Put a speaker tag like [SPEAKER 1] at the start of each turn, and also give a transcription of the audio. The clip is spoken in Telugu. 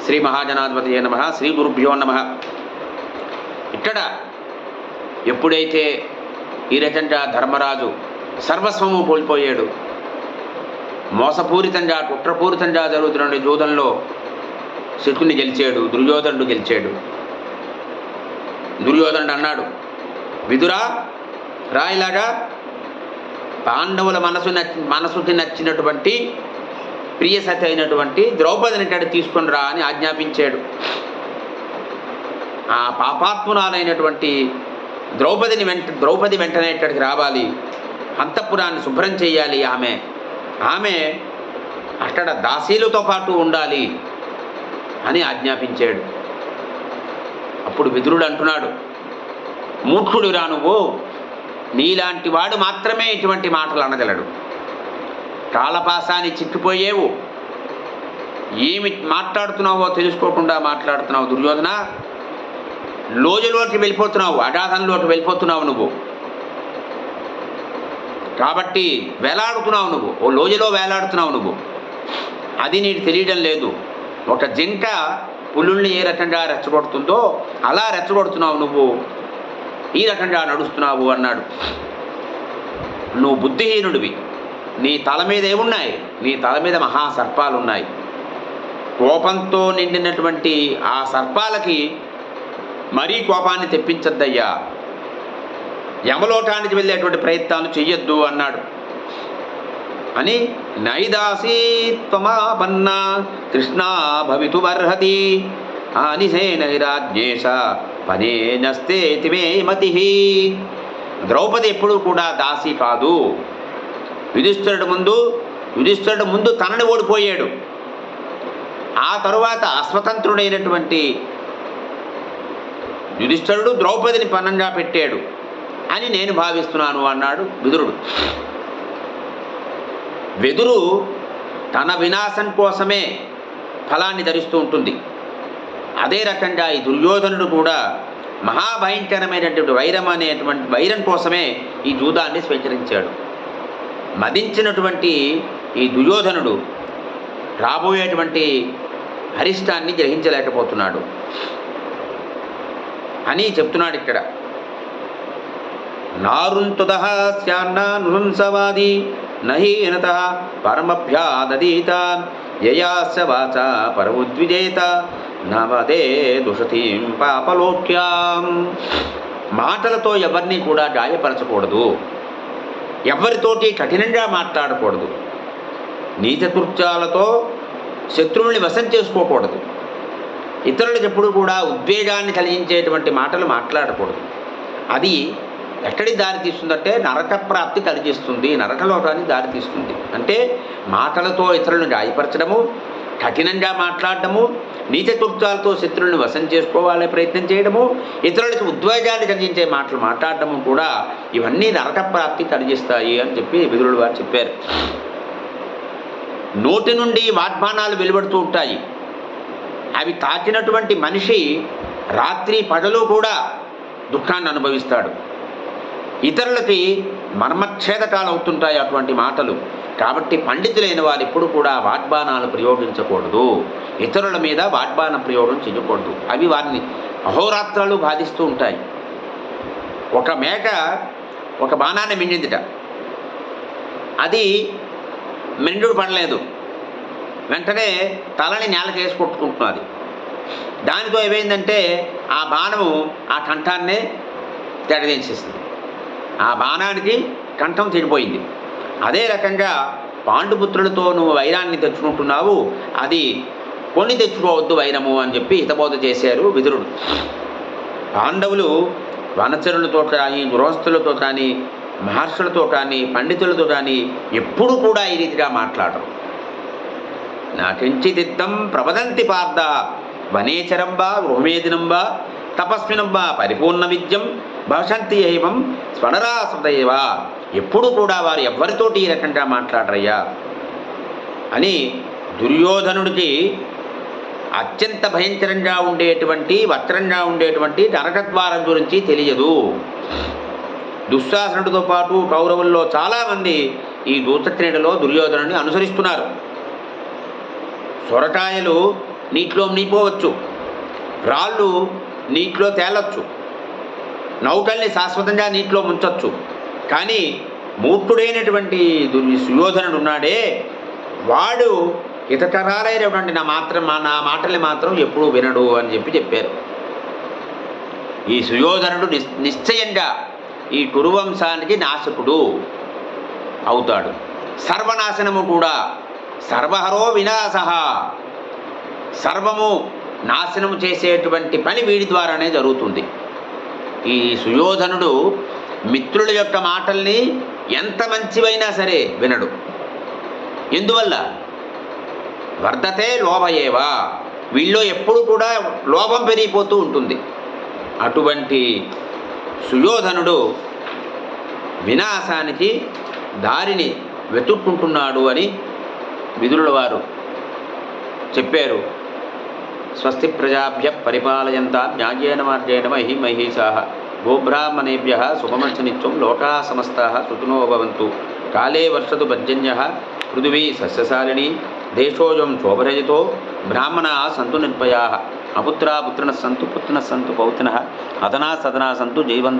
[SPEAKER 1] శ్రీ మహాజనాధిపతయే నమః. శ్రీ గురుభ్యో నమః. ఇక్కడ ఎప్పుడైతే ఈ రకంగా ధర్మరాజు సర్వస్వము కోల్పోయాడు, మోసపూరితంగా కుట్రపూరితంగా జరుగుతున్న జూదంలో శకుని గెలిచాడు, దుర్యోధనుడు గెలిచాడు. దుర్యోధనుడు అన్నాడు, విదురా రాయిలాగా పాండవుల మనసుకి నచ్చినటువంటి ప్రియసతి అయినటువంటి ద్రౌపదిని ఇక్కడ తీసుకొని రా అని ఆజ్ఞాపించాడు. ఆ పాపాత్మురాలైనటువంటి ద్రౌపది వెంటనే ఇక్కడికి రావాలి, అంతఃపురాన్ని శుభ్రం చేయాలి, ఆమె అక్కడ దాసీలతో పాటు ఉండాలి అని ఆజ్ఞాపించాడు. అప్పుడు విదురుడు అంటున్నాడు, మూర్ఖుడిరా నువ్వు, నీలాంటి వాడు మాత్రమే ఇటువంటి మాటలు అనగలడు. కాలపాసాన్ని చిక్కిపోయేవు, ఏమి మాట్లాడుతున్నావో తెలుసుకోకుండా మాట్లాడుతున్నావు దుర్యోధన. లోజులోకి వెళ్ళిపోతున్నావు, అగాధంలోకి వెళ్ళిపోతున్నావు నువ్వు. కాబట్టి వేలాడుతున్నావు నువ్వు, ఓ లోజులో వేలాడుతున్నావు నువ్వు. అది నీకు తెలియడం లేదు. ఒక జింక పులుల్ని ఏ రకంగా రెచ్చగొడుతుందో అలా రెచ్చగొడుతున్నావు నువ్వు, ఈ రకంగా నడుస్తున్నావు అన్నాడు. నువ్వు బుద్ధిహీనుడివి. నీ తల మీద ఏమున్నాయి? నీ తల మీద మహాసర్పాలు ఉన్నాయి. కోపంతో నిండినటువంటి ఆ సర్పాలకి మరీ కోపాన్ని తెప్పించద్దయ్యా, యమలోకానికి వెళ్ళేటువంటి ప్రయత్నాలు చెయ్యొద్దు అన్నాడు. అని నైదాసీత్వమాపన్న కృష్ణా భవితుమర్హతి ఆనిసేన రాజ్ఞేశ పనేనస్తేతి మే మతి. ద్రౌపది ఎప్పుడూ కూడా దాసి కాదు. యుధిష్ఠిరుడు ముందు తనని ఓడిపోయాడు, ఆ తరువాత అస్వతంత్రుడైనటువంటి యుధిష్ఠిరుడు ద్రౌపదిని పన్నంగా పెట్టాడు అని నేను భావిస్తున్నాను అన్నాడు విదురుడు. వెదురు తన వినాశం కోసమే ఫలాన్ని ధరిస్తూ ఉంటుంది. అదే రకంగా ఈ దుర్యోధనుడు కూడా మహాభయంకరమైనటువంటి వైరం కోసమే ఈ జూదాన్ని స్వీకరించాడు. మదించినటువంటి ఈ దుర్యోధనుడు రాబోయేటువంటి అరిష్టాన్ని గ్రహించలేకపోతున్నాడు అని చెప్తున్నాడు ఇక్కడ. నారుంతుదః స్యాన్న నృంసవాది నహీనత పరమభ్యాదీత యయాస్య వాచ పరముద్విజేత నవదే దుషతీం పాపలోక్యాం. మాటలతో ఎవరిని కూడా గాయపరచకూడదు, ఎవరితోటి కఠినంగా మాట్లాడకూడదు, నీచతుర్చాలతో శత్రువుల్ని వశం చేసుకోకూడదు, ఇతరులకు ఎప్పుడు కూడా ఉద్వేగాన్ని కలిగించేటువంటి మాటలు మాట్లాడకూడదు. అది ఎక్కడికి దారి తీస్తుందంటే నరక ప్రాప్తి కలిగిస్తుంది, నరకలోకానికి దారి తీస్తుంది. అంటే మాటలతో ఇతరులను గాయపరచడము, కఠినంగా మాట్లాడటము, నీచతుర్చాలతో శత్రువులను వశం చేసుకోవాలనే ప్రయత్నం చేయడము, ఇతరులకు ఉద్వేగాన్ని కలిగించే మాటలు మాట్లాడటము కూడా ఇవన్నీ నరక ప్రాప్తి కలిగిస్తాయి అని చెప్పి విదురుడు వారు చెప్పారు. నోటి నుండి వాగ్బాణాలు వెలువడుతూ ఉంటాయి. అవి తాకినటువంటి మనిషి రాత్రి పగలు కూడా దుఃఖాన్ని అనుభవిస్తాడు. ఇతరులకి మర్మఛేదకాలు అవుతుంటాయి అటువంటి మాటలు. కాబట్టి పండితులైన వారు ఎప్పుడు కూడా వాగ్బాణాలు ప్రయోగించకూడదు, ఇతరుల మీద వాగ్బాణ ప్రయోగం చేయకూడదు. అవి వారిని అహోరాత్రాలు బాధిస్తూ ఉంటాయి. ఒక మేక ఒక బాణాన్ని మింగిందిట, అది మెండుడు పడలేదు, వెంటనే తలని నేలకి వేసి కొట్టుకుంటున్నది. దానితో ఏమైందంటే ఆ బాణము ఆ కంఠాన్నే తెగదించేసింది. ఆ బాణానికి కంఠం చెడిపోయింది. అదే రకంగా పాండుపుత్రులతో నువ్వు వైరాన్ని తెచ్చుకుంటున్నావు, అది కొని తెచ్చుకోవద్దు వైరము అని చెప్పి హితబోధ చేశారు విదురుడు. పాండవులు వనచరులతో కానీ, గృహస్థులతో కానీ, మహర్షులతో కానీ, పండితులతో కానీ ఎప్పుడు కూడా ఈ రీతిగా మాట్లాడరు. నాకించిదిద్దం ప్రవదంతి పార్థ వనేచరంబా గృహమేదినంబా తపస్వినంబా పరిపూర్ణ విద్యం భవిష్యంతి ఏవం స్వనరాసృతయేవ. ఎప్పుడు కూడా వారు ఎవ్వరితోటి ఈ రకంగా మాట్లాడరయ్యా అని దుర్యోధనుడికి అత్యంత భయంకరంగా ఉండేటువంటి వక్రంగా ఉండేటువంటి నరకద్వారం గురించి తెలియదు. దుశ్శాసనుడితో పాటు కౌరవుల్లో చాలామంది ఈ దూతక్రీడలో దుర్యోధనుడిని అనుసరిస్తున్నారు. సొరకాయలు నీటిలో మునిగిపోవచ్చు, రాళ్ళు నీటిలో తేలొచ్చు, నౌకల్ని శాశ్వతంగా నీటిలో ముంచొచ్చు. కానీ మూర్ఖుడైనటువంటి సుయోధనుడు ఉన్నాడే, వాడు హితకరాలైనటువంటి నా మాటల్ని మాత్రం ఎప్పుడూ వినడు అని చెప్పారు. ఈ సుయోధనుడు నిశ్చయంగా ఈ కురువంశానికి నాశకుడు అవుతాడు. సర్వనాశనము కూడా, సర్వహరో వినాశ, సర్వము నాశనము చేసేటువంటి పని వీడి ద్వారానే జరుగుతుంది. ఈ సుయోధనుడు మిత్రుల యొక్క మాటల్ని ఎంత మంచివైనా సరే వినడు. ఎందువల్ల? వర్ధతే లోభయేవా, వీళ్ళో ఎప్పుడు కూడా లోభం పెరిగిపోతూ ఉంటుంది. అటువంటి సుయోధనుడు వినాశానికి దారిని వెతుక్కుంటున్నాడు అని విదురుల వారు చెప్పారు. స్వస్తి ప్రజాభ్య పరిపాలయంతాం న్యాయేన మార్గేణ మహీమహీషాః గోబ్రాహ్మణేభ్యః శుభమర్చనిత్యం లోకాः సమస్తాः సుఖినో భవంతు. కాలే వర్షతు పర్జన్యః పృథివీ సస్యశాలినీ దేశోऽयं శోభరహితో బ్రాహ్మణాः సంతు నిర్భయాः అపుత్రా పుత్రిణः సంతు పుత్రిణः సంతు పౌత్రిణः అదనా సదనా సంతు జీవంత